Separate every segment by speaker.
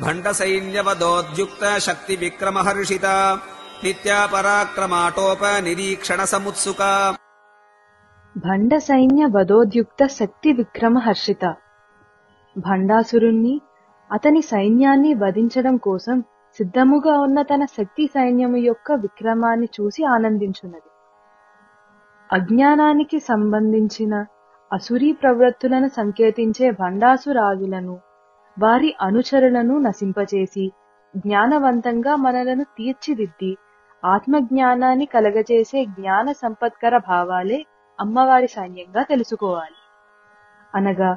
Speaker 1: భండ సైన్యవదోద్యుక్త శక్తి విక్రమహర్షిత నిత్యా పరాక్రమాటోప నిరీక్షణ సముత్సుక.
Speaker 2: భండ సైన్య వదోద్యుక్త శక్తి విక్రమ హర్షిత. భండాసురుణ్ణి అతని సైన్యాన్ని వధించడం కోసం సిద్ధముగా ఉన్న తన శక్తి సైన్యము యొక్క విక్రమాన్ని చూసి ఆనందించున్నది. అజ్ఞానానికి సంబంధించిన అసురీ ప్రవృత్తులను సంకేతించే భండాసురాదులను వారి అనుచరులను నశింపచేసి జ్ఞానవంతంగా మనలను తీర్చిదిద్ది ఆత్మజ్ఞానాన్ని కలగచేసే జ్ఞాన సంపత్కర భావాలే అమ్మవారి సైన్యంగా తెలుసుకోవాలి. అనగా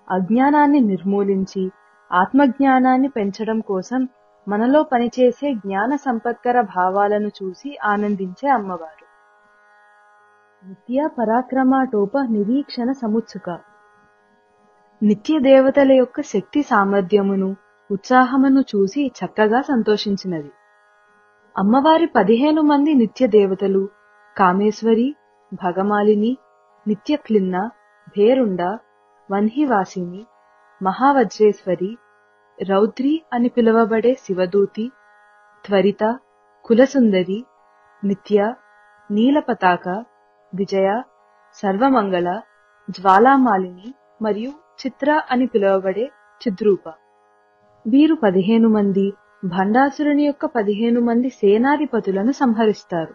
Speaker 2: అజ్ఞానాన్ని నిర్మూలించి ఆత్మజ్ఞానాన్ని పెంచడం కోసం మనలో పనిచేసే జ్ఞాన సంపత్కర భావాలను చూసి ఆనందించే అమ్మవారు. నిత్య పరాక్రమాటోప నిరీక్షణ సముత్సుక. నిత్య దేవతల యొక్క శక్తి సామర్థ్యమును ఉత్సాహమును చూసి చక్కగా సంతోషించినది. అమ్మవారి 15 మంది నిత్య దేవతలు కామేశ్వరి, భగమాలిని, నిత్య క్లిన్న, భేరుండ, వన్హివాసిని, మహావజ్రేశ్వరి, రౌద్రి అని పిలువబడే శివదూతి, త్వరిత, కులసుందరి, నిత్య, నీలపతాక, విజయ, సర్వమంగళ, జ్వాలామాలిని మరియు చిత్ర అని పిలువబడే చిద్రూప. వీరు 15 మంది భండాసురుని యొక్క 15 మంది సేనాధిపతులను సంహరిస్తారు.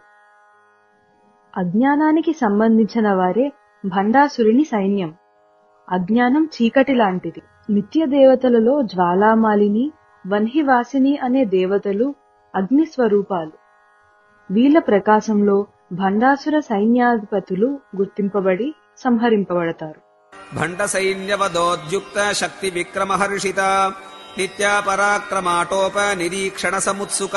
Speaker 2: అజ్ఞానానికి సంబంధించిన వారే భండాసురుని సైన్యం. అజ్ఞానం చీకటి లాంటిది. నిత్య దేవతలలో జ్వాలామాలిని, వన్హివాసిని అనే దేవతలు అగ్ని స్వరూపాలు. వీళ్ళ ప్రకాశంలో భండాసుర సైన్యాధిపతులు గుర్తింపబడి సంహరింపబడతారు.
Speaker 1: భండ సైన్యవదోద్యుక్త శక్తి విక్రమహర్షిత నిత్యా పరాక్రమాటోప నిరీక్షణ సముత్సుక.